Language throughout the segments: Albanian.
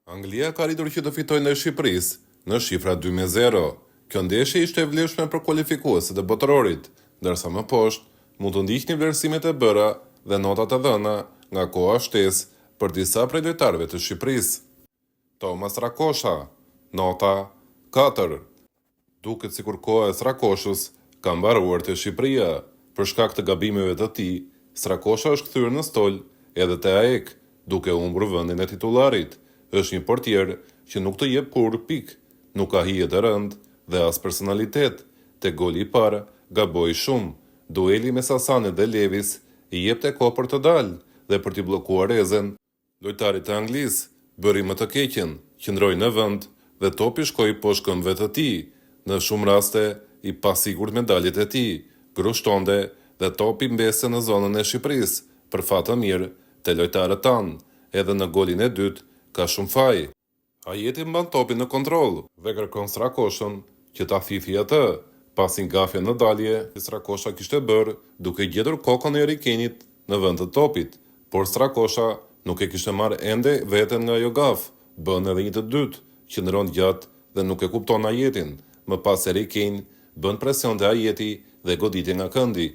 Anglia ka arritur që të fitojë ndaj Shqipërisë në shifra 2-0. Kjo ndeshje ishte e vlefshme për kualifikuesit e botërorit, ndërsa më poshtë mund të ndiqni vlerësimet e bëra dhe notat e dhëna nga koha shtesë për disa prej lojtarëve të Shqipërisë. Thomas Rakosha, nota 4. Duket sikur koha e Srakoshës ka mbaruar te Shqipëria. Për shkak të gabimeve të tij, Srakosha është kthyer në stol edhe te AEK, duke humbur vendin e titularit. Është një portier që nuk të jep kurrë pikë, nuk ka hije të rëndë dhe as personalitet. Te goli i parë gaboi shumë. Dueli me Sasanit dhe Levis i jepte kohë për të dalë dhe për t'i bllokuar Ezen. Lojtarit e Anglisë bëri më të keqen, qëndroi në vend dhe topi shkoi poshtë këmbëve të tij. Në shumë raste i pasigurt me daljet e tij, grushtonte dhe topi mbeste në zonën e Shqipërisë. Për fat të mirë te lojtarët tanë, edhe në golin e dytë ka shumë faj. Ajeti mban topin në kontroll dhe kërkon Srakoshën që ta fifi atë, pasi ngafje në dalje që Srakosha kishte bërë duke gjetur kokën e Harry Kaneit në vend të topit, por Srakosha nuk e kishte marrë ende veten nga ajo gaf. Bën edhe një të dytë, qëndron gjatë dhe nuk e kupton Ajetin. Më pas Harry Kane bën presion te Ajeti dhe goditje nga këndi.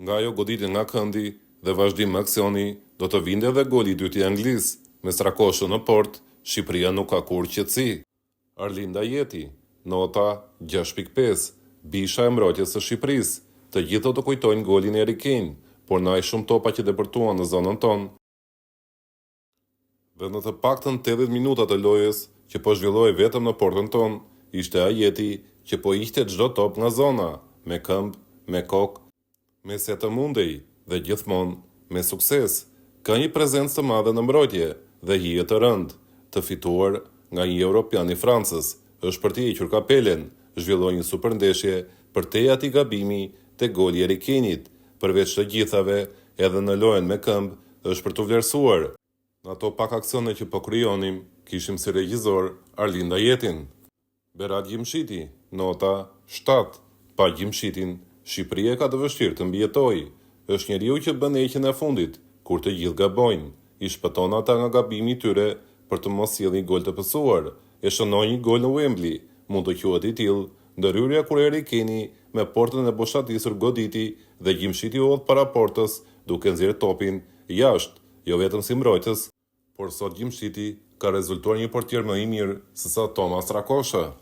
Nga ajo goditje nga këndi dhe vazhdim me aksioni, do të vinte edhe goli i dytë i Anglisë. Me Srakoshën në port, Shqipëria nuk ka kurrë qetësi. Arlind Ajeti, nota 6.5. Bisha e mbrojtjes së Shqipërisë. Të gjithë do të kujtojnë golin e Harry Kane, por na aq shumë topa që depërtuan në zonën tonë. Dhe në të paktën 80 minuta të lojës që po zhvillohej vetëm në portën tonë, ishte Ajeti që po hiqte çdo top nga zona, me këmbë, me kokë, me se të mundej dhe gjithmonë me sukses. Ka një prezencë të madhe në mbrojtje dhe hije të rëndë, të fituar nga një europian i Francës, është për t'i hequr kapelen, zhvilloi një super ndeshje për te ati gabimi te goli i Harry Kaneit. Përveç të gjithave, edhe në lojën me këmbë është për t'u vlerësuar. Në ato pak aksione që po krijonim, kishim si regjisor Arlind Ajetin. Berat Gjimshiti, nota 7. Pa Gjimshitin, Shqipëria ka të vështirë të mbijetojë. Është njeriu që bën heqjen e fundit, kur të gjithë gabojnë. I shpëton ata nga gabimi i tyre për të mos sjellë një gol të pësuar. E shënoi një gol në Wembley, mund të quhet i tillë, ndërhyrja kur Harry Kane me portën e boshatisur goditi dhe Gjimshiti u hodh para portës duke nxjerrë topin jashtë, jo vetëm si mbrojtës, por sot Gjimshiti ka rezultuar një portier më i mirë se sa Thomas Rakosha.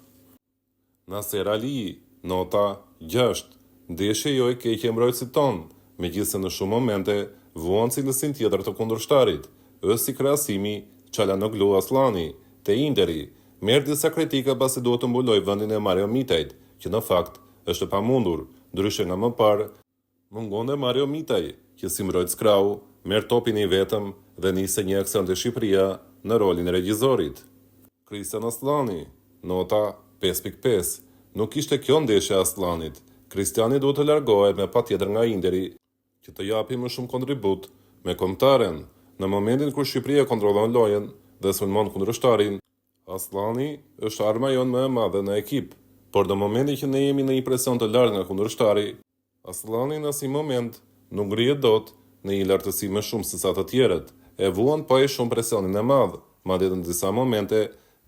Naser Ali, nota 6. Ndeshje jo e keqe e mbrojtësit tonë, megjithëse në shumë momente vuan cilësinë tjetër të kundërshtarit. Është si krahasimi Çalhanoğlu Aslani te Interi, merr disa kritika pasi duhet të mbuloj vendin e Mario Mitajt, që në fakt është pamundur. Ndryshe nga më parë, mungonte Mario Mitaj, që si mbrojtës krau, merr topin i vetëm dhe niste një aksion te Shqipëria në rolin e regjisorit. Kristian Aslani, nota 5.5. Nuk ishte kjo ndeshja e Aslanit. Kristiani duhet të largohet me patjetër nga Interi, që të japi më shumë kontribut me kombëtaren. Në momentin kur Shqipëria kontrollon lojën dhe sulmon kundërshtarin, Aslani është arma jonë më e madhe në ekip, por në momentin që ne jemi në një presion të lartë nga kundërshtari, Aslani në asnjë moment nuk ngrihet dot në një lartësi më shumë se sa të tjerët. E vuan pa e shumë presionin e madh, madje në disa momente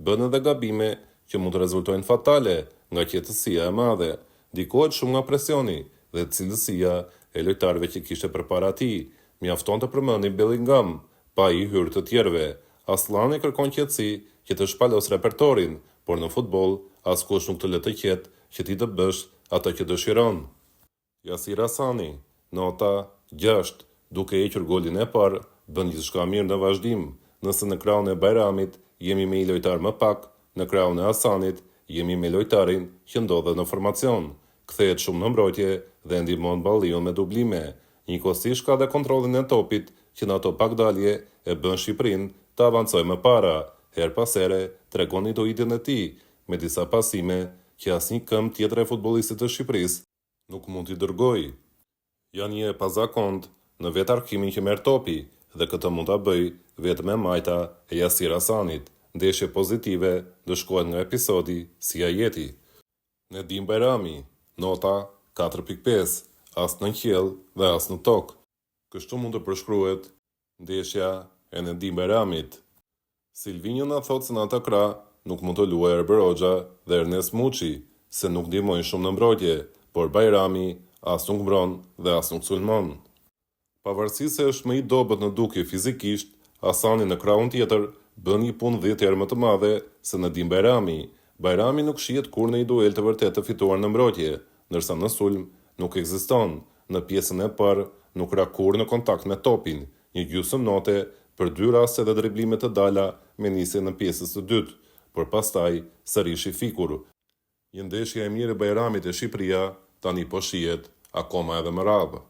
bën edhe gabime që mund të rezultojnë fatale nga qetësia e madhe. Ndikohet shumë nga presioni dhe cilësia e lojtarëve që kishte përpara tij. Mjafton të përmendim Bellingham, pa i hyrë të tjerëve. Aslani kërkon qetësi që të shpalos repertorin, por në futboll askush nuk të lë të qetë që ti të bësh atë që dëshiron. Yasir Hasani, nota 6. Duke hequr golin e parë, bën gjithçka mirë në vazhdim. Nëse në krahun e Bajramit jemi me një lojtar më pak, në krahun e Hasanit jemi me lojtarin që ndodhet në formacion. Kthehet shumë në mbrojtje dhe ndihmon Ballion me dublime. Njëkohësisht ka dhe kontrollin e topit që në ato pak dalje e bën Shqipërinë të avancojë më para. Her pas here tregon intuitin e tij me disa pasime që asnjë këmbë tjetër e futbollistit të Shqipërisë nuk mund t'i dërgojë. Janë një e pazakontë në vetë arkimin që merr topi dhe këtë mund ta bëj vetëm me majta e Yasir Hasanit. Ndeshje pozitive do shkohet nga episodi si Ajeti. Nedim Bajrami, nota 4.5. As në qiell dhe as në tokë. Kështu mund të përshkruhet ndeshja e Nedim Bajramit. Silvinjo na thot se në ata krah nuk mund të luajë Erber Hoxha dhe Ernest Muçi, se nuk ndihmojnë shumë në mbrojtje, por Bajrami as nuk mbron dhe as nuk sulmon. Pavarësisht se është më i dobët në dukje fizikisht, Hasani në krahun tjetër bën një punë 10 herë më të madhe se Nedim Bajrami. Bajrami nuk shihet kur në një duel të vërtet të fituar në mbrojtje, ndërsa në sulm nuk ekziston. Në pjesën e parë nuk ra kur në kontakt me topin, një gjysmë note për 2 raste dhe driblime të dala me nisje në pjesës së dytë, por pastaj sërish i fikur. Një ndeshje e mirë e Bajramit e Shqipëria tani po shihet akoma edhe më radhë.